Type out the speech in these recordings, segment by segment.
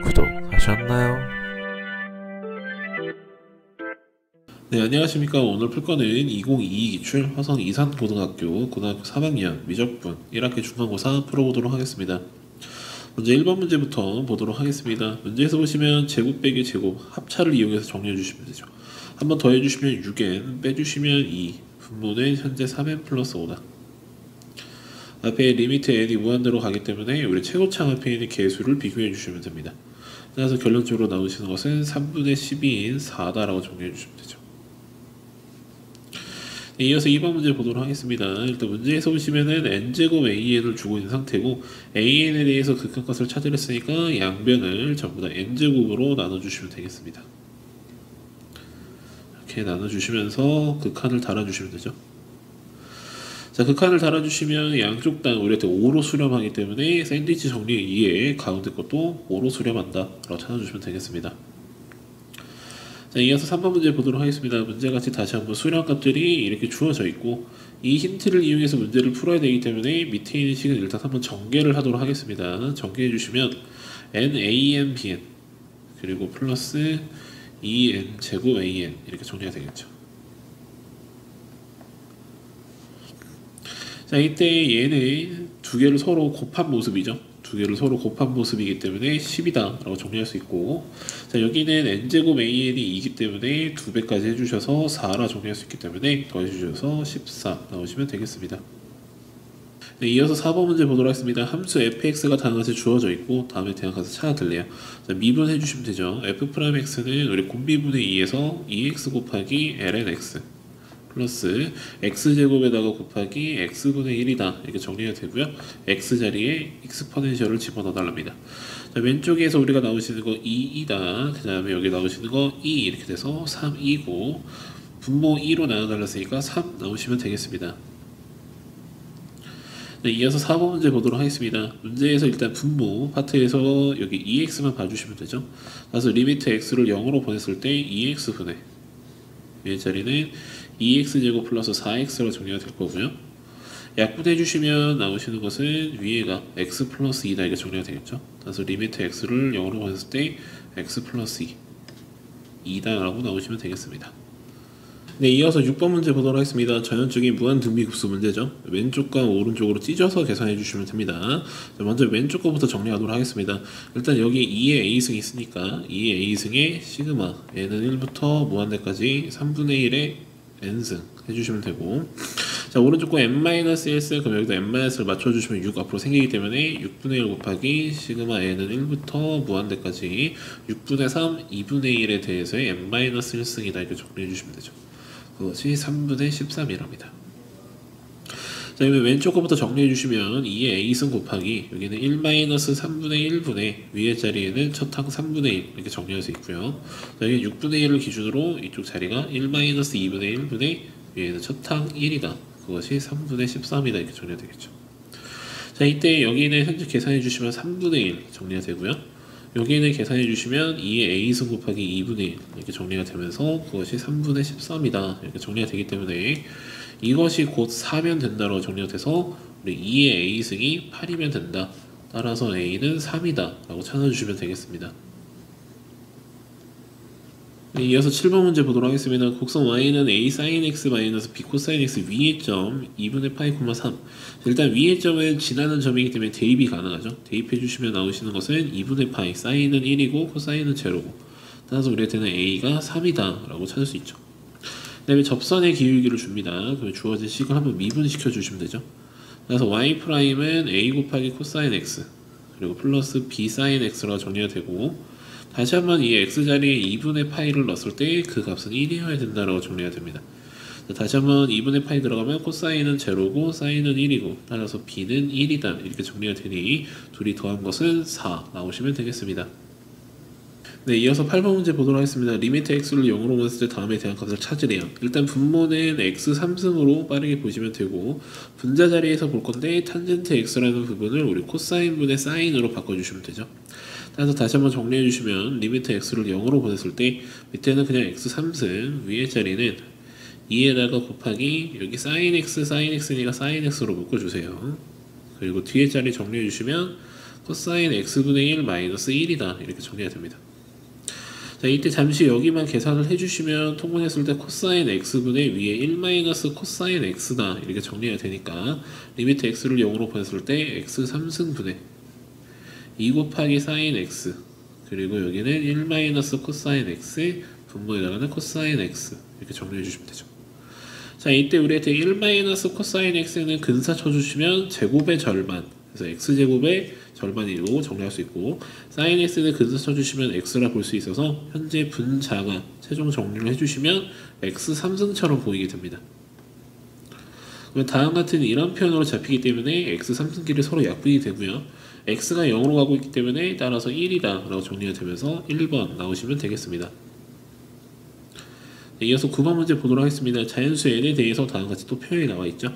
구독하셨나요? 네, 안녕하십니까. 오늘 풀 거는 2022 기출 화성 이산고등학교 고등학교 3학년 미적분 1학기 중간고사 풀어보도록 하겠습니다. 먼저 1번 문제부터 보도록 하겠습니다. 문제에서 보시면 제곱 빼기 제곱 합차를 이용해서 정리해 주시면 되죠. 한번 더해 주시면 6n, 빼주시면 2, 분모는 현재 3n 플러스 5다. 앞에 리미트 n이 무한대로 가기 때문에 우리 최고창 앞에 있는 개수를 비교해 주시면 됩니다. 따라서 결론적으로 나오시는 것은 3분의 12인 4다라고 정리해 주시면 되죠. 네, 이어서 2번 문제 보도록 하겠습니다. 일단 문제에서 보시면은 n제곱 an을 주고 있는 상태고 an에 대해서 극한값을 찾으랬으니까 양변을 전부 다 n제곱으로 나눠주시면 되겠습니다. 이렇게 나눠주시면서 극한을 달아주시면 되죠. 자, 극한을 달아주시면 양쪽 다 우리한테 5로 수렴하기 때문에 샌드위치 정리 2에 가운데 것도 5로 수렴한다 라고 찾아주시면 되겠습니다. 자, 이어서 3번 문제 보도록 하겠습니다. 문제같이 다시 한번 수렴값들이 이렇게 주어져 있고 이 힌트를 이용해서 문제를 풀어야 되기 때문에 밑에 있는 식은 일단 한번 전개를 하도록 하겠습니다. 전개해 주시면 NAN, BN 그리고 플러스 2N 제곱 AN 이렇게 정리가 되겠죠. 자, 이때 얘는 두 개를 서로 곱한 모습이죠. 두 개를 서로 곱한 모습이기 때문에 10이다 라고 정리할 수 있고, 자, 여기는 n제곱 an이 2이기 때문에 2배까지 해주셔서 4라 정리할 수 있기 때문에 더해주셔서 14 나오시면 되겠습니다. 네, 이어서 4번 문제 보도록 하겠습니다. 함수 fx가 다른 것에 주어져 있고 다음에 대항가서 찾아들래요. 자, 미분해 주시면 되죠. f'x는 우리 곱미분의 2에서 2x 곱하기 ln x 플러스 x제곱에다가 곱하기 x분의 1이다 이렇게 정리가 되고요. x자리에 익스포넨셜을 집어넣어 달랍니다. 자, 왼쪽에서 우리가 나오시는 거 2이다. 그 다음에 여기 나오시는 거 2 이렇게 돼서 3이고 분모 2로 나눠 달랐으니까 3 나오시면 되겠습니다. 네, 이어서 4번 문제 보도록 하겠습니다. 문제에서 일단 분모 파트에서 여기 2x만 봐주시면 되죠. 그래서 리미트 x를 0으로 보냈을 때 2x분의 이 자리는 2x제곱 플러스 4x로 정리가 될 거고요. 약분해 주시면 나오시는 것은 위에가 x 플러스 2다 이렇게 정리가 되겠죠. 그래서 리미트 x를 0으로 보냈을 때 x 플러스 2 2다 라고 나오시면 되겠습니다. 네, 이어서 6번 문제 보도록 하겠습니다. 전형적인 무한등비급수 문제죠. 왼쪽과 오른쪽으로 찢어서 계산해 주시면 됩니다. 먼저 왼쪽 거부터 정리하도록 하겠습니다. 일단 여기 2의 a승이 있으니까 2의 a승에 시그마 n은 1부터 무한대까지 3분의 1의 n승 해주시면 되고, 자, 오른쪽 거 n-1승 그럼 여기다 n-를 맞춰주시면 6 앞으로 생기기 때문에 6분의 1 곱하기 시그마 n은 1부터 무한대까지 6분의 3 2분의 1에 대해서의 n-1승이다 이렇게 정리해주시면 되죠. 그것이 3분의 13이랍니다. 자, 그러면 왼쪽 거부터 정리해주시면 2의 a승 곱하기 여기는 1-3분의 1분의 위의 자리에는 첫 항 3분의 1 이렇게 정리할 수 있고요. 자, 여기 6분의 1을 기준으로 이쪽 자리가 1-2분의 1분의 위에는 첫 항 1이다. 그것이 3분의 13이다 이렇게 정리가 되겠죠. 자, 이때 여기는 현재 계산해 주시면 3분의 1 정리가 되고요. 여기는 계산해 주시면 2의 a승 곱하기 2분의 1 이렇게 정리가 되면서 그것이 3분의 13이다 이렇게 정리가 되기 때문에 이것이 곧 4면 된다로 정리가 돼서 우리 2의 a승이 8이면 된다. 따라서 a는 3이다 라고 찾아주시면 되겠습니다. 네, 이어서 7번 문제 보도록 하겠습니다. 곡선 y는 a sin x 마이너스 b 코사인 x 위의 점 2분의 파이, 3. 일단 위의 점은 지나는 점이기 때문에 대입이 가능하죠. 대입해 주시면 나오시는 것은 2분의 파이, 사인은 1이고 코사인은 제로고, 따라서 우리한테는 a가 3이다 라고 찾을 수 있죠. 그 다음에 접선의 기울기를 줍니다. 그러면 주어진 식을 한번 미분시켜 주시면 되죠. 그래서 y'은 a 곱하기 코사인 x 그리고 플러스 b 사인 x로 정리가 되고, 다시 한번 이 x자리에 2분의 파이를 넣었을 때 그 값은 1이어야 된다라고 정리가 됩니다. 다시 한번 2분의 파이 들어가면 코사인은 제로고 사인은 1이고 따라서 b는 1이다 이렇게 정리가 되니 둘이 더한 것은 4 나오시면 되겠습니다. 네, 이어서 8번 문제 보도록 하겠습니다. 리미트 x를 0으로 보냈을 때 다음에 대항값을 찾으래요. 일단 분모는 x 3승으로 빠르게 보시면 되고, 분자 자리에서 볼 건데 탄젠트 x라는 부분을 우리 코사인분의 사인으로 바꿔주시면 되죠. 따라서 다시 한번 정리해 주시면 리미트 x를 0으로 보냈을 때 밑에는 그냥 x 3승 위의 자리는 2에다가 곱하기 여기 sin x니까 sin x로 묶어주세요. 그리고 뒤에 자리 정리해 주시면 코사인 x분의 1 마이너스 1이다 이렇게 정리가 됩니다. 자, 이때 잠시 여기만 계산을 해주시면 통분했을 때 코사인 x분의 위에 1 마이너스 코사인 x다 이렇게 정리가 되니까 리미트 x를 0으로 보냈을 때 x 3승분의 2 곱하기 사인 x 그리고 여기는 1 마이너스 코사인 x 분모에다가는 코사인 x 이렇게 정리해 주시면 되죠. 자, 이때 우리한테 1 마이너스 코사인 x는 근사 쳐주시면 제곱의 절반 그래서 x제곱의 절반이고 정리할 수 있고 사인 x는 근사 쳐주시면 x라 볼 수 있어서 현재 분자가 최종 정리를 해주시면 x 3승처럼 보이게 됩니다. 그러면 다음 같은 이런 표현으로 잡히기 때문에 x 3승끼리 서로 약분이 되고요. x가 0으로 가고 있기 때문에 따라서 1이다 라고 정리가 되면서 1번 나오시면 되겠습니다. 네, 이어서 9번 문제 보도록 하겠습니다. 자연수 n에 대해서 다음 같이 또 표현이 나와 있죠.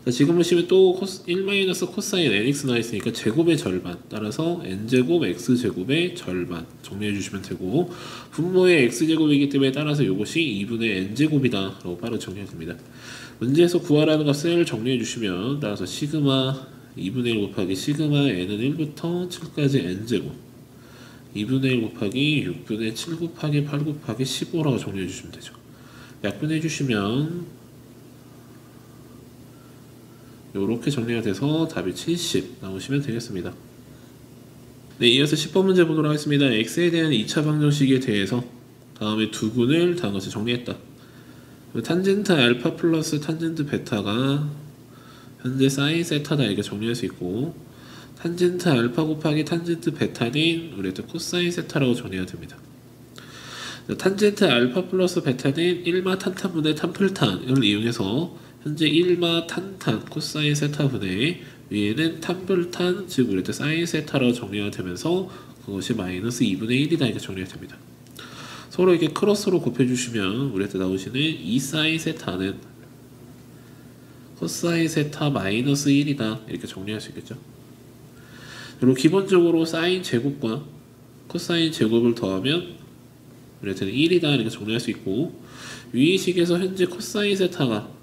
자, 지금 보시면 또 1 마이너스 코사인 nx 나와 있으니까 제곱의 절반 따라서 n제곱 x제곱의 절반 정리해 주시면 되고 분모의 x제곱이기 때문에 따라서 이것이 2분의 n제곱이다 라고 바로 정리가 됩니다. 문제에서 구하라는 값을 정리해 주시면 따라서 시그마 2분의 1 곱하기 시그마 n은 1부터 7까지 n제곱 2분의 1 곱하기 6분의 7 곱하기 8 곱하기 15라고 정리해 주시면 되죠. 약분해 주시면 이렇게 정리가 돼서 답이 70 나오시면 되겠습니다. 네, 이어서 10번 문제 보도록 하겠습니다. x에 대한 2차 방정식에 대해서 다음에 두 군을 다음 것을 정리했다. 탄젠트 알파 플러스 탄젠트 베타가 현재 사인 세타다 이렇게 정리할 수 있고 탄젠트 알파 곱하기 탄젠트 베타는 우리한테 코사인 세타라고 정리가 됩니다. 탄젠트 알파 플러스 베타는 1마 탄탄분의 탄플탄을 이용해서 현재 1마 탄탄 코사인 세타분의 위에는 탄불탄 즉 우리한테 사인 세타라고 정리가 되면서 그것이 마이너스 2분의 1이다 이렇게 정리가 됩니다. 서로 이렇게 크로스로 곱해주시면 우리한테 나오시는 2 사인 세타는 코사인 세타 마이너스 1이다 이렇게 정리할 수 있겠죠. 그리고 기본적으로 사인 제곱과 코사인 제곱을 더하면 우리한테는 1이다 이렇게 정리할 수 있고 위의 식에서 현재 코사인 세타가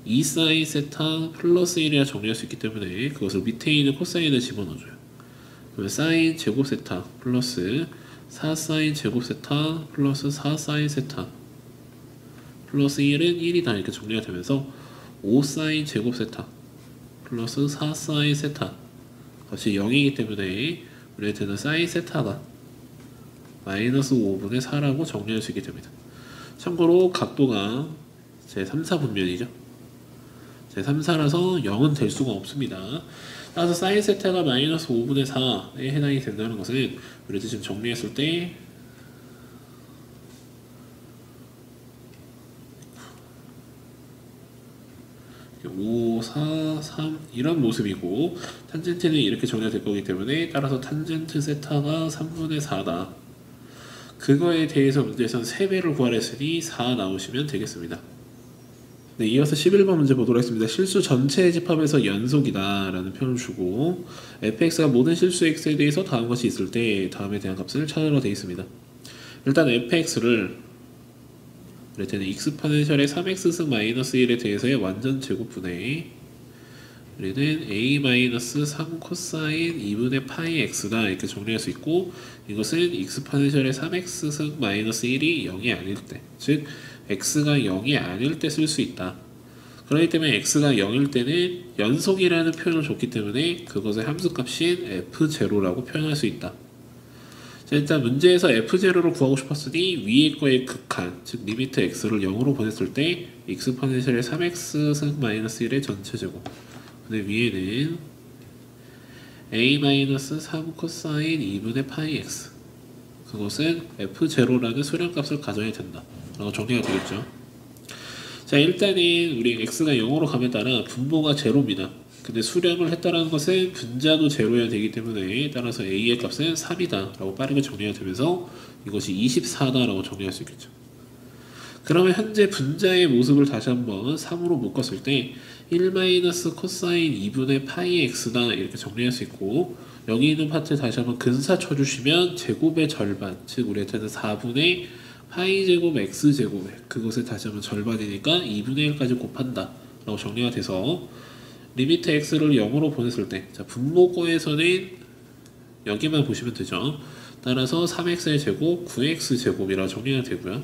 2 사인 세타 플러스 1이라 정리할 수 있기 때문에 그것을 밑에 있는 코사인을 집어넣어줘요. 그러면 사인 제곱 세타 플러스 4 사인 제곱 세타 플러스 4 사인 세타 플러스 1은 1이다 이렇게 정리가 되면서 5 사인 제곱 세타 플러스 4 사인 세타 값이 0이기 때문에 우리한테는 사인 세타가 마이너스 5분의 4라고 정리할 수 있게 됩니다. 참고로 각도가 제 3, 4분면이죠. 제 3, 4라서 0은 될 수가 없습니다. 따라서 사인 세타가 마이너스 5분의 4에 해당이 된다는 것은 우리도 지금 정리했을 때 5, 4, 3 이런 모습이고 탄젠트는 이렇게 정리가 될 거기 때문에 따라서 탄젠트 세타가 3분의 4다. 그거에 대해서 문제에서는 3배를 구하라 했으니 4 나오시면 되겠습니다. 네, 이어서 11번 문제 보도록 하겠습니다. 실수 전체의 집합에서 연속이다 라는 표현을 주고 fx가 모든 실수 x에 대해서 다음 것이 있을 때 다음에 대한 값을 찾으러 되어 있습니다. 일단 fx를 우리한테는 exponential의 3x승 마이너스 1에 대해서의 완전 제곱분의 우리는 a-3 코사인 2분의 파이 x다 이렇게 정리할 수 있고 이것은 exponential의 3x승 마이너스 1이 0이 아닐 때 즉 x가 0이 아닐 때 쓸 수 있다. 그렇기 때문에 x가 0일 때는 연속이라는 표현을 줬기 때문에 그것의 함수값인 f0라고 표현할 수 있다. 자, 일단 문제에서 f0를 구하고 싶었으니 위에 거의 극한 즉 리미트 x를 0으로 보냈을 때 exponential의 3x승 마이너스 1의 전체 제곱 근데 위에는 a-3 코사인 2분의 파이 x 그것은 f0라는 수량값을 가져야 된다 라고 정리가 되겠죠. 자, 일단은 우리 x가 0으로 가면 따라 분모가 제로입니다. 근데 수렴을 했다는 것은 분자도 제로여야 되기 때문에 따라서 a의 값은 3이다 라고 빠르게 정리가 되면서 이것이 24다 라고 정리할 수 있겠죠. 그러면 현재 분자의 모습을 다시 한번 3으로 묶었을 때 1 마이너스 코사인 2분의 파이 x다 이렇게 정리할 수 있고 여기 있는 파트 다시 한번 근사 쳐주시면 제곱의 절반 즉 우리한테는 4분의 파이 제곱 x 제곱 그것을 다시 한번 절반이니까 2분의 1까지 곱한다 라고 정리가 돼서 리미트 x를 0으로 보냈을 때, 자, 분모거에서는 여기만 보시면 되죠. 따라서 3x의 제곱, 9x 제곱이라 정리가 되고요.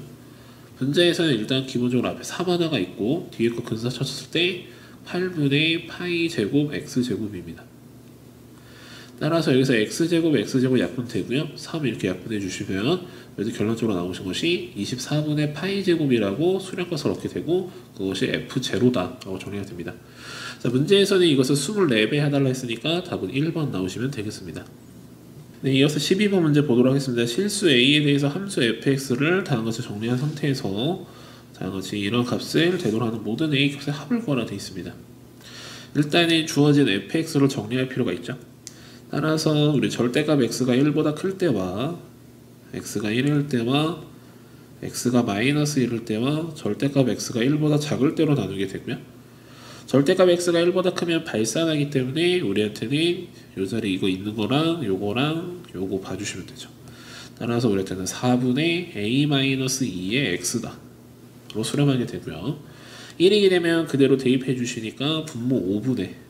분자에서는 일단 기본적으로 앞에 3 하나가 있고 뒤에 거 근사 쳤을 때 8분의 파이 제곱 x 제곱입니다. 따라서 여기서 x제곱 x제곱 약분 되고요. 3 이렇게 약분해 주시면 그래서 결론적으로 나오신 것이 24분의 파이 제곱이라고 수렴값을 얻게 되고 그것이 f0다 라고 정리가 됩니다. 자, 문제에서는 이것을 24배 해달라 했으니까 답은 1번 나오시면 되겠습니다. 네, 이어서 12번 문제 보도록 하겠습니다. 실수 a에 대해서 함수 fx를 다른 것을 정리한 상태에서 다른 것이 이런 값을 대도로 하는 모든 a 값의 합을 구하라 되어 있습니다. 일단은 주어진 fx를 정리할 필요가 있죠. 따라서 우리 절대값 x가 1보다 클 때와 x가 1일 때와 x가 마이너스 1일 때와 절대값 x가 1보다 작을 때로 나누게 되고요. 절대값 x가 1보다 크면 발산하기 때문에 우리한테는 요 자리 이거 있는 거랑 요거 봐주시면 되죠. 따라서 우리한테는 4분의 a-2의 x다 로 수렴하게 되고요. 1이게 되면 그대로 대입해 주시니까 분모 5분의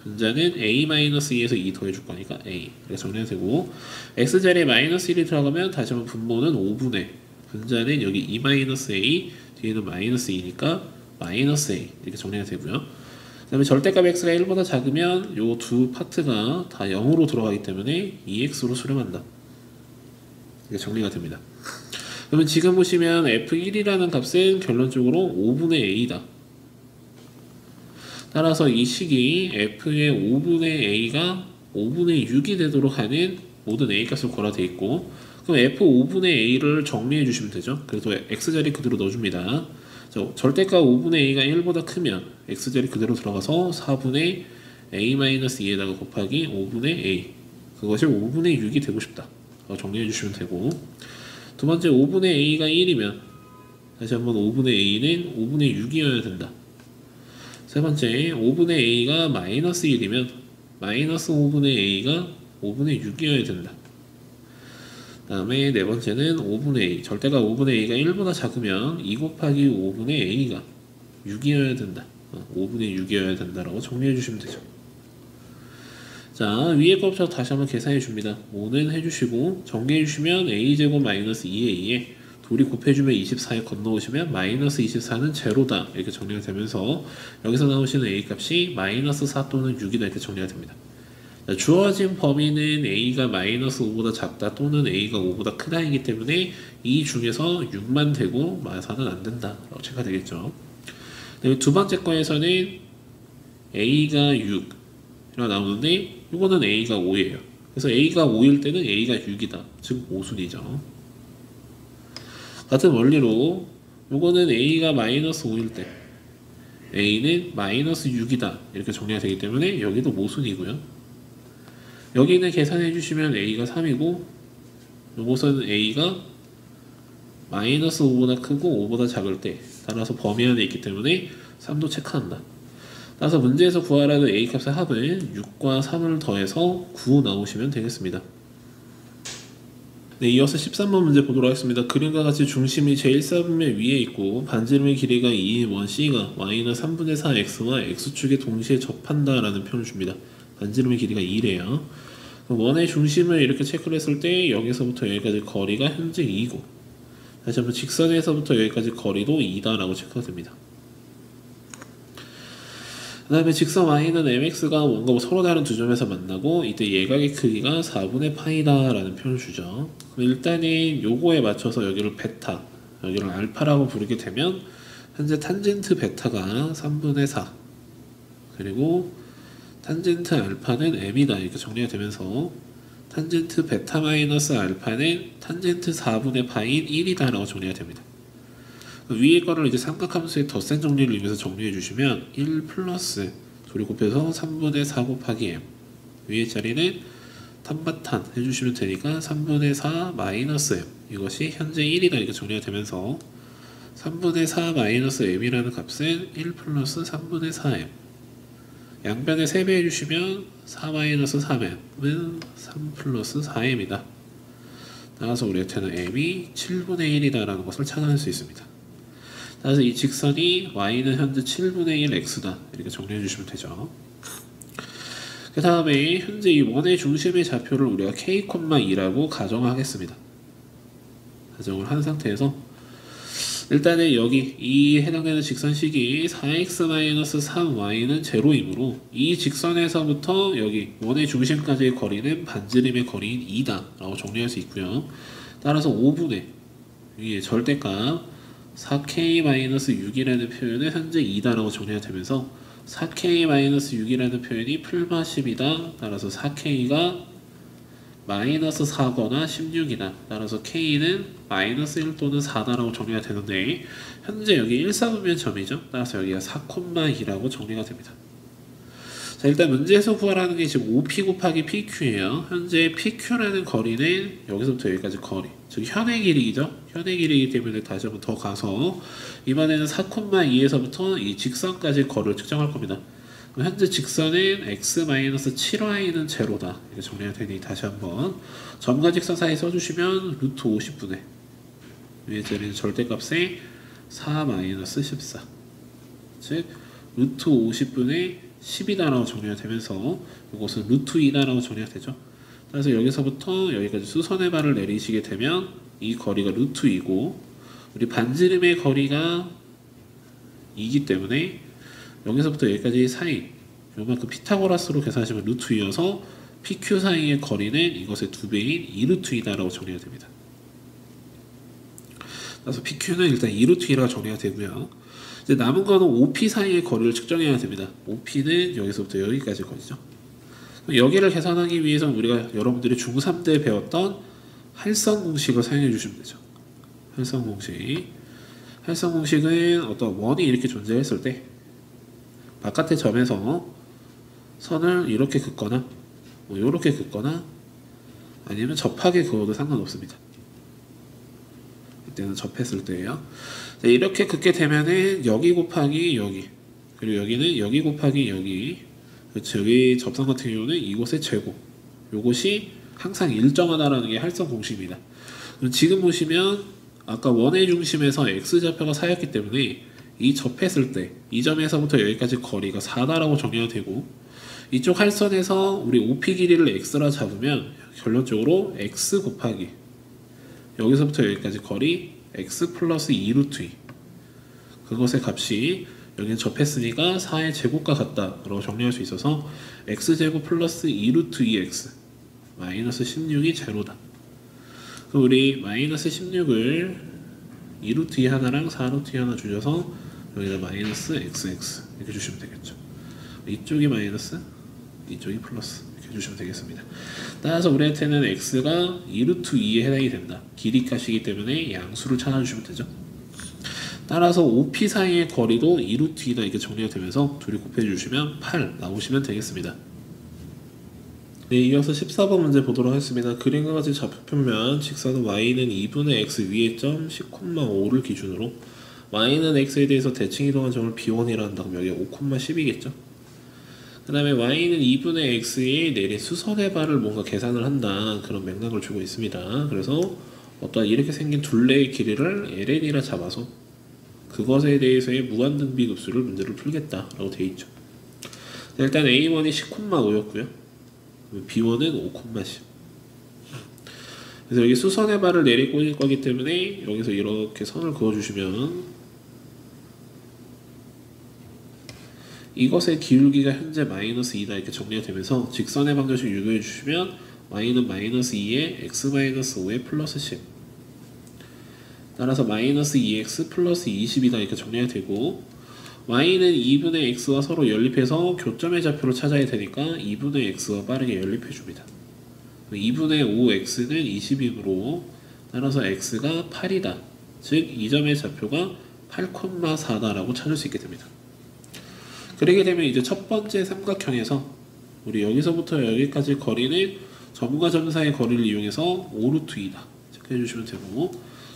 분자는 a-2에서 2 더해줄 거니까 a 이렇게 정리가 되고 x자리에 마이너스 1이 들어가면 다시 한번 분모는 5분의 분자는 여기 2-a 뒤에는 마이너스 2니까 마이너스 a 이렇게 정리가 되고요. 그 다음에 절대값 x가 1보다 작으면 요 두 파트가 다 0으로 들어가기 때문에 2x로 수렴한다. 이렇게 정리가 됩니다. 그러면 지금 보시면 f1이라는 값은 결론적으로 5분의 a다. 따라서 이 식이 f의 5분의 a가 5분의 6이 되도록 하는 모든 a 값을 구하라 되어 있고 그럼 f 5분의 a를 정리해 주시면 되죠. 그래서 x자리 그대로 넣어줍니다. 절대값 5분의 a가 1보다 크면 x자리 그대로 들어가서 4분의 a-2에다가 곱하기 5분의 a 그것이 5분의 6이 되고 싶다 정리해 주시면 되고 두 번째 5분의 a가 1이면 다시 한번 5분의 a는 5분의 6이어야 된다. 세 번째 5분의 a가 마이너스 1이면 마이너스 5분의 a가 5분의 6이어야 된다. 그 다음에 네 번째는 5분의 a 절대가 5분의 a가 1보다 작으면 2 곱하기 5분의 a가 6이어야 된다. 5분의 6이어야 된다라고 정리해 주시면 되죠. 자, 위에 것부터 다시 한번 계산해 줍니다. 5는 해주시고 정리해 주시면 a제곱 마이너스 2a에 둘이 곱해주면 24에 건너오시면 마이너스 24는 제로다 이렇게 정리가 되면서 여기서 나오시는 a 값이 마이너스 4 또는 6이다 이렇게 정리가 됩니다. 자, 주어진 범위는 a가 마이너스 5보다 작다 또는 a가 5보다 크다 이기 때문에 이 중에서 6만 되고 마사는 안 된다 라고 체크가 되겠죠. 두 번째 거에서는 a가 6 이렇게 나오는데 이거는 a가 5예요. 그래서 a가 5일 때는 a가 6이다. 즉 모순이죠. 같은 원리로 이거는 a가 마이너스 5일 때 a는 마이너스 6이다 이렇게 정리가 되기 때문에 여기도 모순이고요. 여기는 계산해 주시면 a가 3이고 이것은 a가 마이너스 5보다 크고 5보다 작을 때 따라서 범위 안에 있기 때문에 3도 체크한다. 따라서 문제에서 구하라는 a 값의 합은 6과 3을 더해서 9 나오시면 되겠습니다. 네, 이어서 13번 문제 보도록 하겠습니다. 그림과 같이 중심이 제1사분면 위에 있고 반지름의 길이가 2인 원 C가 y는 3분의 4x와 x축에 동시에 접한다 라는 표현을 줍니다. 반지름의 길이가 2래요. 원의 중심을 이렇게 체크를 했을 때 여기서부터 여기까지 거리가 현재 2고 다시 한번 직선에서부터 여기까지 거리도 2다 라고 체크가 됩니다. 그 다음에 직선 y는 mx가 뭔가 서로 다른 두 점에서 만나고 이때 예각의 크기가 4분의 파이다 라는 표현을 주죠. 그럼 일단은 요거에 맞춰서 여기를 베타 여기를 알파라고 부르게 되면 현재 탄젠트 베타가 3분의 4 그리고 탄젠트 알파는 m이다 이렇게 정리가 되면서 탄젠트 베타 마이너스 알파는 탄젠트 4분의 파인 1이다 라고 정리가 됩니다. 위에 거를 이제 삼각함수의 덧셈 정리를 위해서 정리해 주시면 1 플러스 둘이 곱해서 3분의 4 곱하기 m 위에 자리는 탄바탄 해주시면 되니까 3분의 4 마이너스 m 이것이 현재 1이다 이렇게 정리가 되면서 3분의 4 마이너스 m이라는 값은 1 플러스 3분의 4m 양변에 3배 해주시면 4 마이너스 3m은 3 플러스 4m이다. 따라서 우리한테는 m이 7분의 1이다 라는 것을 찾아낼 수 있습니다. 따라서 이 직선이 y는 현재 7분의 1 x다 이렇게 정리해 주시면 되죠. 그 다음에 현재 이 원의 중심의 좌표를 우리가 k,2라고 가정하겠습니다. 가정을 한 상태에서 일단은 여기 이 해당되는 직선식이 4x-3y는 제로이므로 이 직선에서부터 여기 원의 중심까지의 거리는 반지름의 거리인 2다 라고 정리할 수 있고요. 따라서 5분의 위에 절대값 4k-6이라는 표현은 현재 2다 라고 정리가 되면서 4k-6이라는 표현이 풀마 10이다. 따라서 4k가 마이너스 4거나 16이다. 따라서 k는 마이너스 1 또는 4다라고 정리가 되는데 현재 여기 1사분면점이죠. 따라서 여기가 4,2라고 정리가 됩니다. 자, 일단 문제에서 구하라는 게 지금 5p 곱하기 pq예요. 현재 pq라는 거리는 여기서부터 여기까지 거리, 즉 현의 길이죠. 현의 길이이기 때문에 다시 한번 더 가서 이번에는 4,2에서부터 이 직선까지 거리를 측정할 겁니다. 현재 직선은 x-7y는 제로다. 이렇게 정리가 되니 다시 한번 점과 직선 사이 써주시면 루트 50분의 위에 자리는 절대값의 4-14, 즉 루트 50분의 10이다라고 정리가 되면서 이것은 루트 2다라고 정리가 되죠. 그래서 여기서부터 여기까지 수선의 발을 내리시게 되면 이 거리가 루트 2고 우리 반지름의 거리가 2이기 때문에 여기서부터 여기까지 사이 요만큼 피타고라스로 계산하시면 루트 2여서 PQ 사이의 거리는 이것의 2배인 2루트 2다라고 정리가 됩니다. 그래서 PQ는 일단 2루트 2라고 정리가 되고요. 이제 남은 거는 OP 사이의 거리를 측정해야 됩니다. OP는 여기서부터 여기까지 거리죠. 여기를 계산하기 위해서는 우리가 여러분들이 중3 때 배웠던 할선 공식을 사용해 주시면 되죠. 할선 공식. 할선 공식은 어떤 원이 이렇게 존재했을 때 바깥의 점에서 선을 이렇게 긋거나 뭐 이렇게 긋거나 아니면 접하게 그어도 상관없습니다. 이때는 접했을 때예요. 자, 이렇게 긋게 되면은 여기 곱하기 여기 그리고 여기는 여기 곱하기 여기, 그렇죠. 여기 접선 같은 경우는 이곳의 제곱, 요것이 항상 일정하다라는 게 할선 공식입니다. 지금 보시면 아까 원의 중심에서 x좌표가 4였기 때문에 이 접했을 때 이 점에서부터 여기까지 거리가 4다라고 정리가 되고 이쪽 할선에서 우리 OP 길이를 x라 잡으면 결론적으로 x 곱하기 여기서부터 여기까지 거리 x 플러스 2루트 2 그것의 값이 여기는 접했으니까 4의 제곱과 같다 라고 정리할 수 있어서 x제곱 플러스 2루트 2x 마이너스 16이 제로다. 그럼 우리 마이너스 16을 2루트 2 하나랑 4루트 2 하나 주셔서 여기다 마이너스 xx 이렇게 주시면 되겠죠. 이쪽이 마이너스 이쪽이 플러스 이렇게 주시면 되겠습니다. 따라서 우리한테는 x가 2루트 2에 해당이 된다. 길이 값이기 때문에 양수를 찾아주시면 되죠. 따라서 OP 사이의 거리도 2루트 2다 이렇게 정리가 되면서 둘이 곱해주시면 8 나오시면 되겠습니다. 네, 이어서 14번 문제 보도록 하겠습니다. 그림과 같이 좌표평면 직선은 y는 2분의 x 위의 점 10,5를 기준으로 y는 x에 대해서 대칭 이동한 점을 b1이라 한다고 여기가 5,10이겠죠. 그 다음에 y는 2분의 x에 내린 수선의 발을 뭔가 계산을 한다 그런 맥락을 주고 있습니다. 그래서 어떤 이렇게 생긴 둘레의 길이를 ln이라 잡아서 그것에 대해서의 무한등비급수를 문제를 풀겠다라고 되어 있죠. 일단 a1이 10,5였고요. b1은 5,10. 그래서 여기 수선의 발을 내릴 거기 때문에 여기서 이렇게 선을 그어주시면 이것의 기울기가 현재 마이너스 2다 이렇게 정리가 되면서 직선의 방정식 유도해 주시면 y는 마이너스 2에 x 마이너스 5에 플러스 10 따라서 마이너스 2x 플러스 20이다 이렇게 정리가 되고 y는 2분의 x와 서로 연립해서 교점의 좌표를 찾아야 되니까 2분의 x와 빠르게 연립해 줍니다. 2분의 5x는 20이므로 따라서 x가 8이다. 즉 이 점의 좌표가 8,4다라고 찾을 수 있게 됩니다. 그러게 되면 이제 첫 번째 삼각형에서 우리 여기서부터 여기까지 거리는 점과 점 사이의 거리를 이용해서 5루트 2다 체크해 주시면 되고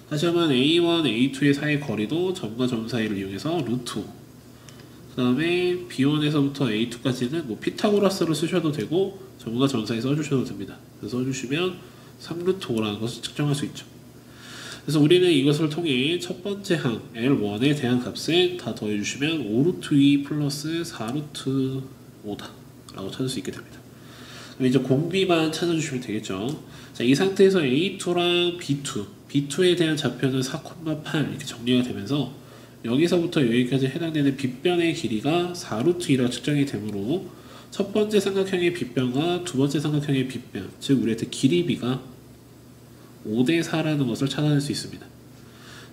다시 한번 A1, A2의 사이의 거리도 점과 점 사이를 이용해서 루트 5 그 다음에 B1에서부터 A2까지는 뭐 피타고라스를 쓰셔도 되고 점과 점 사이 써주셔도 됩니다. 그래서 써주시면 3루트 5라는 것을 측정할 수 있죠. 그래서 우리는 이것을 통해 첫 번째 항 L1에 대한 값을 다 더해주시면 5루트 2 플러스 4루트 5다 라고 찾을 수 있게 됩니다. 그럼 이제 공비만 찾아주시면 되겠죠. 자, 이 상태에서 A2랑 B2에 대한 좌표는 4,8 이렇게 정리가 되면서 여기서부터 여기까지 해당되는 빗변의 길이가 4루트2라 측정이 되므로 첫 번째 삼각형의 빗변과 두 번째 삼각형의 빗변, 즉 우리한테 길이비가 5대4라는 것을 찾아낼 수 있습니다.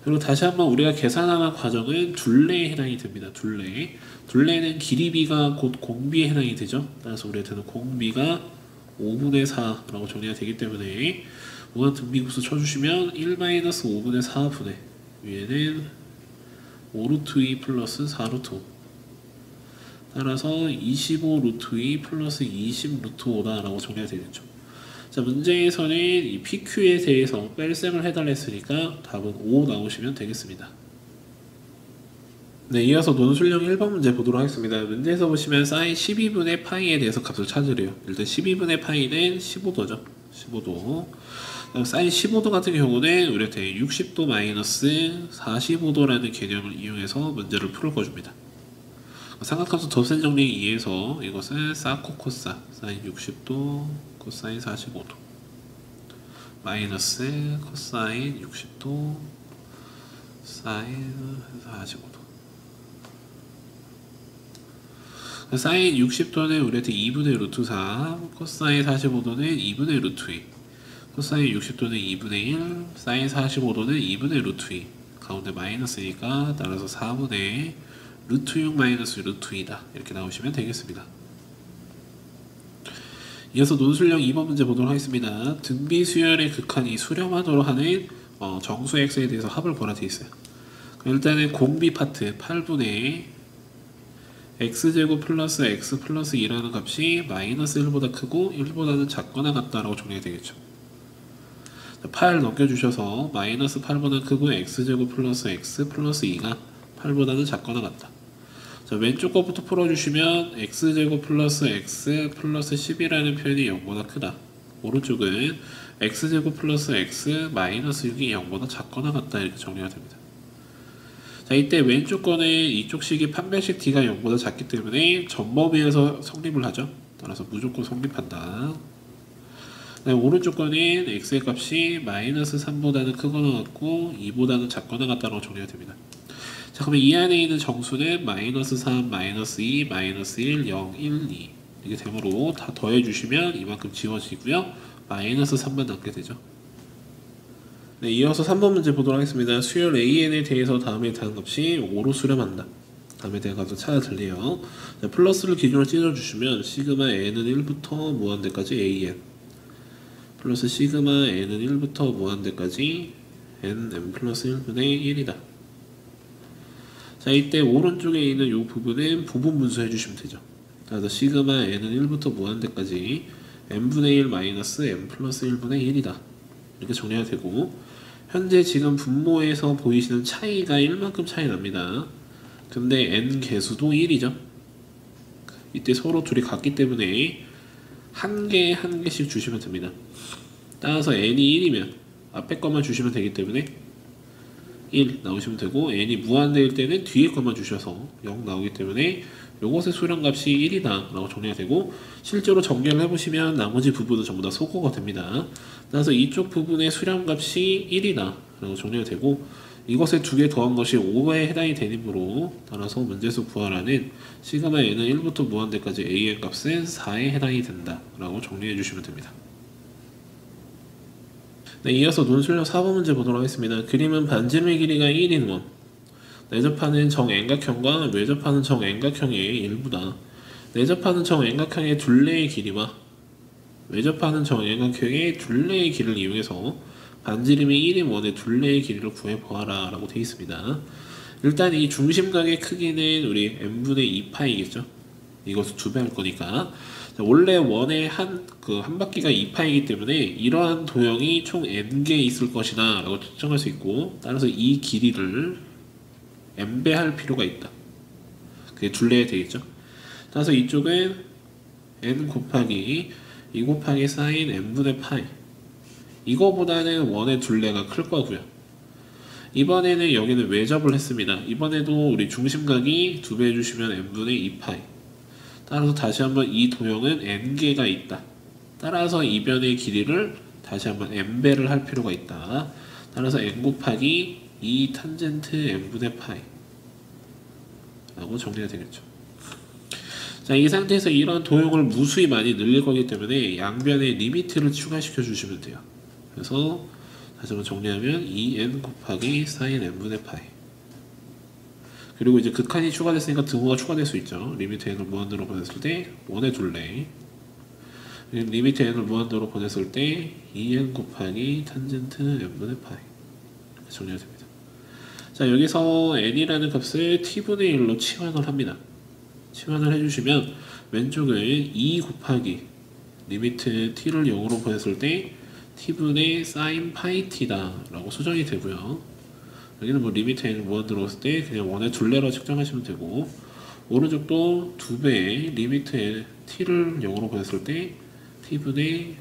그리고 다시 한번 우리가 계산하는 과정은 둘레에 해당이 됩니다. 둘레는 길이비가 곧 공비에 해당이 되죠. 따라서 우리한테는 공비가 5분의 4라고 정리가 되기 때문에 무한 등비급수 쳐주시면 1-5분의 4분의 위에는 5루트 2 플러스 4루트 5 따라서 25 루트 2 플러스 20 루트 5다 라고 정리가 되겠죠. 자, 문제에서는 이 PQ에 대해서 뺄셈을 해달랬으니까 답은 5 나오시면 되겠습니다. 네, 이어서 논술형 1번 문제 보도록 하겠습니다. 문제에서 보시면 사인 12분의 파이에 대해서 값을 찾으래요. 일단 12분의 파이는 15도죠. 15도. 사인 15도 같은 경우는 우리한테 60도 마이너스 45도라는 개념을 이용해서 문제를 풀을 거줍니다. 삼각함수 덧셈 정리에 의해서 이것은 사코 코사 사인 60도 코사인 45도 마이너스 코사인 60도 사인 45도. 사인 60도는 우리한테 2분의 루트 4, 코사인 45도는 2분의 루트 2, 코사인 60도는 2분의 1, 사인 45도는 2분의 루트 2, 가운데 마이너스니까 따라서 4분의 루트 6 마이너스 루트 2다 이렇게 나오시면 되겠습니다. 이어서 논술형 2번 문제 보도록 하겠습니다. 등비 수열의 극한이 수렴하도록 하는 정수 x에 대해서 합을 보라 되어 있어요. 일단은 공비 파트 8분의 x제곱 플러스 x 플러스 2라는 값이 마이너스 1보다 크고 1보다는 작거나 같다라고 정리가 되겠죠. 8 넘겨주셔서 마이너스 8보다 크고 x제곱 플러스 x 플러스 2가 8보다는 작거나 같다. 자, 왼쪽 것부터 풀어주시면 x제곱 플러스 x 플러스 10이라는 표현이 0보다 크다. 오른쪽은 x제곱 플러스 x 마이너스 6이 0보다 작거나 같다 이렇게 정리가 됩니다. 자, 이때 왼쪽 거는 이쪽 식이 판별식 t가 0보다 작기 때문에 전범위에서 성립을 하죠. 따라서 무조건 성립한다. 오른쪽 거는 x의 값이 마이너스 3보다는 크거나 같고 2보다는 작거나 같다고 정리가 됩니다. 자, 그러면 이 안에 있는 정수는 마이너스 3, 마이너스 2, 마이너스 1, 0, 1, 2 이렇게 되므로 다 더해주시면 이만큼 지워지고요. 마이너스 3만 남게 되죠. 네, 이어서 3번 문제 보도록 하겠습니다. 수열 AN에 대해서 다음에 대한 값이 5로 수렴한다. 다음에 대한 값을 찾아 들래요. 자, 플러스를 기준으로 찢어주시면 시그마 n은 1부터 무한대까지 AN 플러스 시그마 n은 1부터 무한대까지 n 플러스 1분의 1이다. 자, 이때 오른쪽에 있는 이 부분은 부분 분수 해주시면 되죠. 그래서 시그마 n은 1부터 무한대까지 n분의 1 마이너스 n 플러스 1분의 1이다. 이렇게 정리가 되고, 현재 지금 분모에서 보이시는 차이가 1만큼 차이 납니다. 근데 n 개수도 1이죠. 이때 서로 둘이 같기 때문에 한 개씩 주시면 됩니다. 따라서 n이 1이면 앞에 것만 주시면 되기 때문에 1 나오시면 되고, n이 무한대일 때는 뒤에 것만 주셔서 0 나오기 때문에 요것의 수렴값이 1이다 라고 정리가 되고, 실제로 전개를 해보시면 나머지 부분은 전부 다 소거가 됩니다. 따라서 이쪽 부분의 수렴값이 1이다 라고 정리가 되고, 이것에 두 개 더한 것이 5에 해당이 되므로 따라서 문제에서 구하라는 시그마 n은 1부터 무한대까지 an 값은 4에 해당이 된다 라고 정리해 주시면 됩니다. 네, 이어서 논술형 4번 문제 보도록 하겠습니다. 그림은 반지름의 길이가 1인 원, 내접하는 정N각형과 외접하는 정N각형의 일부다. 내접하는 정N각형의 둘레의 길이와 외접하는 정N각형의 둘레의 길이를 이용해서 반지름이 1인 원의 둘레의 길이를 구해보아라 라고 되어 있습니다. 일단 이 중심각의 크기는 우리 n분의 2파이겠죠. 이것을 2배 할 거니까. 자, 원래 원의 한 바퀴가 2파이기 때문에 이러한 도형이 총 n개 있을 것이다 라고 측정할 수 있고, 따라서 이 길이를 n배 할 필요가 있다. 그게 둘레에 되겠죠. 따라서 이쪽은 n 곱하기 2 곱하기 사인 n분의 파이, 이거보다는 원의 둘레가 클 거고요. 이번에는 여기는 외접을 했습니다. 이번에도 우리 중심각이 2배 해주시면 n분의 2파이. 따라서 다시 한번 이 도형은 n개가 있다 따라서 이 변의 길이를 다시 한번 n배를 할 필요가 있다. 따라서 n 곱하기 2 탄젠트 n분의 파이 라고 정리가 되겠죠. 자, 이 상태에서 이런 도형을 무수히 많이 늘릴 거기 때문에 양변에 리미트를 추가시켜 주시면 돼요. 그래서 다시 한번 정리하면 2n 곱하기 sin n분의 파이. 그리고 이제 극한이 추가됐으니까 등호가 추가될 수 있죠. 리미트 n을 무한대로 보냈을 때 1의 둘레, 리미트 n을 무한대로 보냈을 때 2n 곱하기 탄젠트 n분의 파이 이렇게 정리가 됩니다. 자, 여기서 n이라는 값을 t분의 1로 치환을 합니다. 치환을 해주시면 왼쪽은 2 곱하기 리미트 t를 0으로 보냈을 때 t분의 sin 파이 t다 라고 수정이 되고요. 여기는 뭐 리미트 n을 무한대로 했을 때 그냥 1의 둘레로 측정하시면 되고, 오른쪽도 2배의 리미트 t를 0으로 보냈을 때 t분의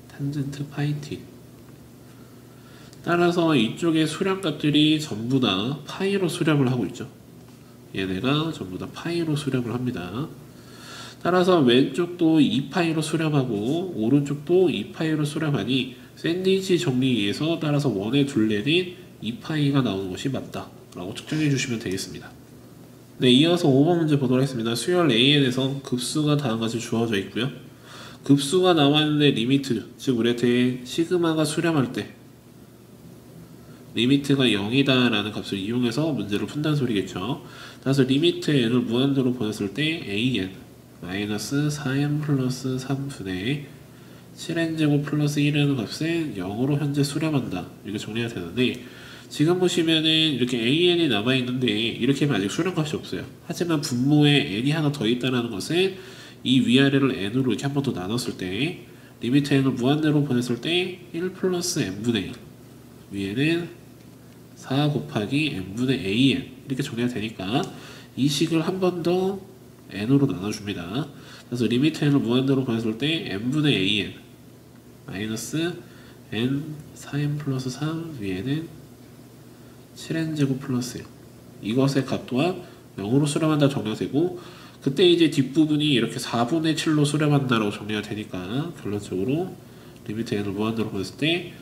탄젠트 파이 t. 따라서 이쪽의 수렴값들이 전부 다 파이로 수렴을 하고 있죠. 얘네가 전부 다 파이로 수렴을 합니다. 따라서 왼쪽도 2파이로 수렴하고 오른쪽도 2파이로 수렴하니 샌드위치 정리에서 따라서 1의 둘레는 2파이가 나오는 것이 맞다 라고 측정해 주시면 되겠습니다. 네, 이어서 5번 문제 보도록 하겠습니다. 수열 AN에서 급수가 다음과 같이 주어져 있고요. 급수가 나왔는데 리미트, 즉 우리한테 시그마가 수렴할 때 리미트가 0이다 라는 값을 이용해서 문제를 푼다는 소리겠죠. 따라서 리미트 n을 무한대로 보냈을 때 an 마이너스 4n 플러스 3분의 7n제곱 플러스 1이라는 값은 0으로 현재 수렴한다 이렇게 정리가 되는데, 지금 보시면은 이렇게 an이 남아있는데 이렇게 하면 아직 수렴값이 없어요. 하지만 분모에 n이 하나 더 있다는 것은 이 위아래를 n으로 이렇게 한 번 더 나눴을 때 리미트 n을 무한대로 보냈을 때 1 플러스 n분의 1 위에는 4 곱하기 n분의 an 이렇게 정리가 되니까 이 식을 한 번 더 n으로 나눠줍니다. 그래서 리미트 n을 무한대로 보냈을 때 n분의 an 마이너스 n 4n 플러스 3 위에는 7n제곱 플러스 1 이것의 값 또한 0으로 수렴한다 정리가 되고, 그때 이제 뒷부분이 이렇게 4분의 7로 수렴한다라고 정리가 되니까 결론적으로 리미트 n을 무한대로 보냈을 때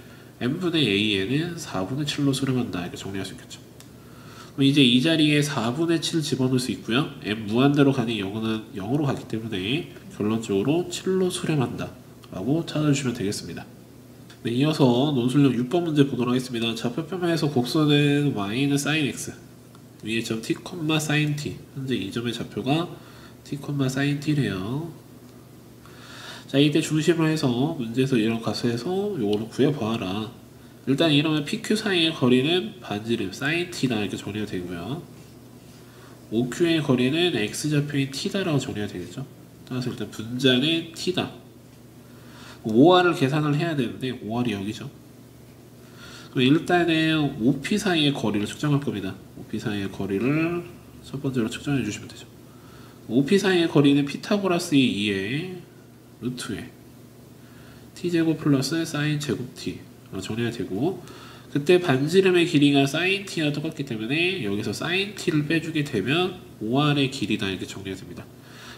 n분의 an은 4분의 7로 수렴한다 이렇게 정리할 수 있겠죠. 그럼 이제 이 자리에 4분의 7 집어넣을 수 있고요. n 무한대로 가니 0은 0으로 가기 때문에 결론적으로 7로 수렴한다 라고 찾아주시면 되겠습니다. 네, 이어서 논술형 6번 문제 보도록 하겠습니다. 좌표표면에서 곡선은 y는 sin x, 위에 점 t, sin t, 현재 이 점의 좌표가 t, sin t래요. 자, 이때 중심으로 해서 문제에서 이런 값에서 요거를 구해보아라. 일단 이러면 PQ 사이의 거리는 반지름 sin t다 이렇게 정리가 되고요. OQ의 거리는 x좌표인 t다라고 정리가 되겠죠. 따라서 일단 분자는 t다. OR을 계산을 해야 되는데 OR이 여기죠. 그럼 일단은 OP 사이의 거리를 측정할 겁니다. OP 사이의 거리를 첫 번째로 측정해 주시면 되죠. OP 사이의 거리는 피타고라스의 2에 루트에 t제곱 플러스 sin 제곱 t 정리가 되고, 그때 반지름의 길이가 sin t와 똑같기 때문에 여기서 sin t를 빼주게 되면 OR의 길이다 이렇게 정리가 됩니다.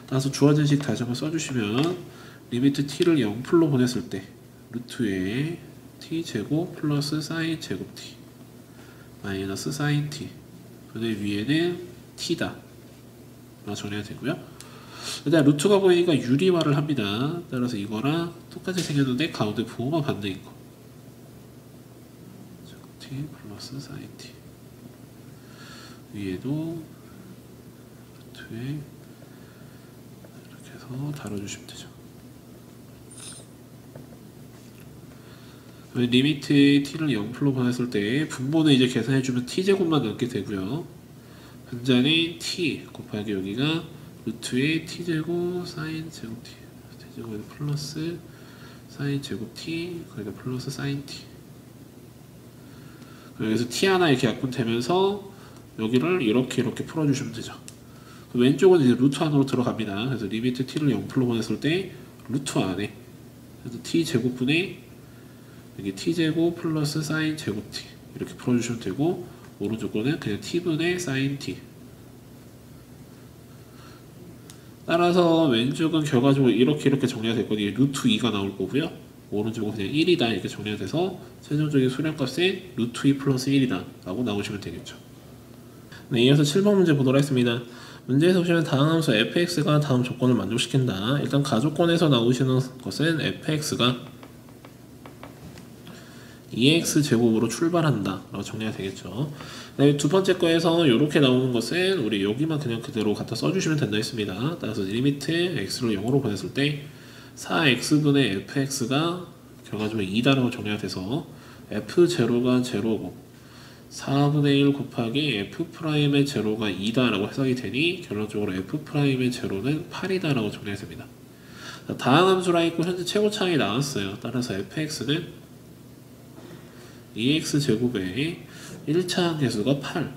따라서 주어진 식 다시 한번 써주시면 리미트 t를 0풀로 보냈을 때 루트에 t제곱 플러스 sin 제곱 t 마이너스 sin t 근데 위에는 t다 정리가 되고요. 일단 루트가 보이니까 유리화를 합니다. 따라서 이거랑 똑같이 생겼는데 가운데 부호가 반대인 거 t 플러스 sin t 위에도 루트에 이렇게 해서 다뤄주시면 되죠. 리미트 t를 0풀로 보냈을 때 분모는 이제 계산해주면 t제곱만 남게 되고요. 분자는 t 곱하기 여기가 루트의 t제곱 sin 제곱 t t제곱에 플러스 sin 제곱 t 거기다 플러스 sin t. 여기서 t 하나 이렇게 약분되면서 여기를 이렇게 풀어주시면 되죠. 왼쪽은 이제 루트 안으로 들어갑니다. 그래서 리미트 t를 0풀로 보냈을 때 루트 안에 그래서 t 제곱분의 여기 t제곱 플러스 sin 제곱 t 이렇게 풀어주시면 되고, 오른쪽 거는 그냥 t분의 sin t 따라서 왼쪽은 결과적으로 이렇게 정리가 됐거든요. 루트 2가 나올 거고요. 오른쪽은 그냥 1이다 이렇게 정리가 돼서 최종적인 수렴값이 루트 2 플러스 1이다 라고 나오시면 되겠죠. 네, 이어서 7번 문제 보도록 하겠습니다. 문제에서 보시면 다음 함수 fx가 다음 조건을 만족시킨다. 일단 가조건에서 나오시는 것은 fx가 2x 제곱으로 출발한다 라고 정리가 되겠죠. 네, 두 번째 거에서 이렇게 나오는 것은 우리 여기만 그냥 그대로 갖다 써주시면 된다 했습니다. 따라서 리미트 x를 0으로 보냈을 때 4x분의 fx가 결과적으로 2다라고 정리가 돼서 f0가 0고 4분의 1 곱하기 f'의 제로가 2다 라고 해석이 되니 결론적으로 f'의 제로는 8이다 라고 정리가 됩니다. 다음 함수라 있고 현재 최고차항이 나왔어요. 따라서 fx는 2x 제곱의 1차항 계수가 8,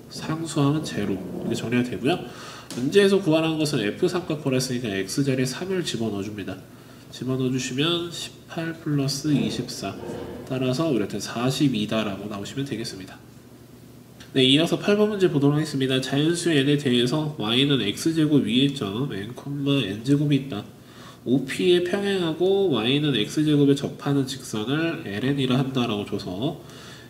상수항은 제로 이렇게 정리가 되고요. 문제에서 구하라는 것은 f3값 구했으니까 x자리에 3을 집어넣어 줍니다. 집어넣어 주시면 18 플러스 24 따라서 우리한테 42다 라고 나오시면 되겠습니다. 네, 이어서 8번 문제 보도록 하겠습니다. 자연수 n에 대해서 y는 x제곱 위의 점 n, n제곱이 있다. OP에 평행하고 y는 x제곱에 접하는 직선을 ln이라 한다라고 줘서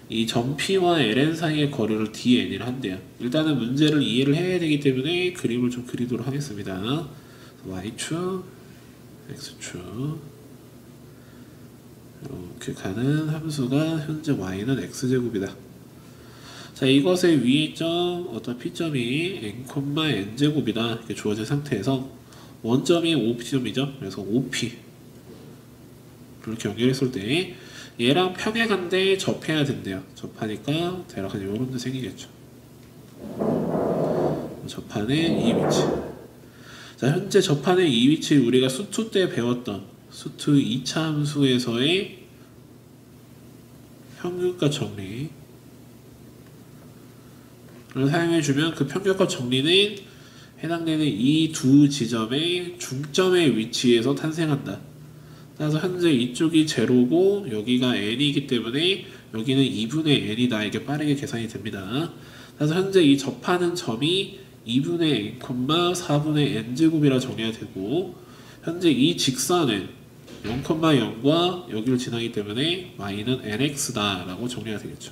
이 점 P와 ln 사이의 거리를 dn이라 한대요. 일단은 문제를 이해를 해야 되기 때문에 그림을 좀 그리도록 하겠습니다. y축, x축 이렇게 가는 함수가 현재 y는 x제곱이다. 자, 이것의 위의 점 어떤 P점이 n, n제곱이다 이렇게 주어진 상태에서 원점이 OP점이죠. 그래서 OP 이렇게 연결했을 때 얘랑 평행한데 접해야 된대요. 접하니까 대략 한 요런 데 생기겠죠. 접하는 이 위치. 자, 현재 접하는 이 위치 우리가 수투 때 배웠던 수투 2차 함수에서의 평균값 정리를 사용해주면 그 평균값 정리는 해당되는 이 두 지점의 중점의 위치에서 탄생한다. 따라서 현재 이쪽이 제로고 여기가 n이기 때문에 여기는 2분의 n이다. 이게 빠르게 계산이 됩니다. 그래서 현재 이 접하는 점이 2분의 n, 4분의 n제곱이라 정리가 되고 현재 이 직선은 0,0과 여기를 지나기 때문에 y는 nx다 라고 정리가 되겠죠.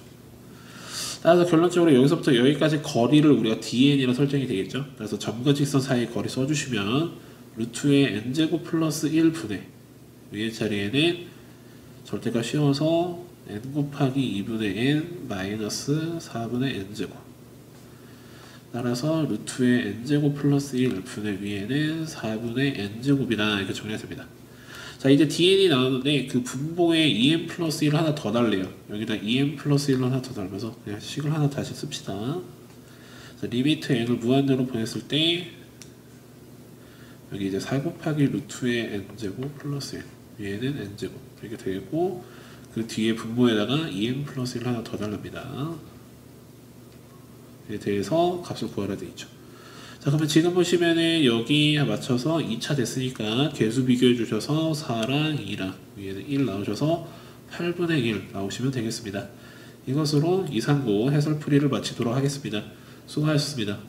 따라서 결론적으로 여기서부터 여기까지 거리를 우리가 dn이라 설정이 되겠죠. 그래서 점과 직선 사이 거리 써주시면 루트의 n제곱 플러스 1분의 위의 자리에는 절대값 씌워서 n 곱하기 2분의 n 마이너스 4분의 n제곱 따라서 루트의 n제곱 플러스 1분의 위에는 4분의 n제곱이다 이렇게 정리가 됩니다. 자, 이제 dn이 나왔는데 그 분모에 2n 플러스 1을 하나 더 달래요. 여기다 2n 플러스 1을 하나 더 달면서 그냥 식을 하나 다시 씁시다. 자, 리미트 n을 무한대로 보냈을 때 여기 이제 4 곱하기 루트의 n제곱 플러스 1 위에는 n제곱 이렇게 되고 그 뒤에 분모에다가 2n 플러스 1을 하나 더 달랍니다. 에 대해서 값을 구하라 되어 있죠. 자, 그러면 지금 보시면은 여기 맞춰서 2차 됐으니까 개수 비교해 주셔서 4랑 2랑 위에는 1 나오셔서 8분의 1 나오시면 되겠습니다. 이것으로 239 해설풀이를 마치도록 하겠습니다. 수고하셨습니다.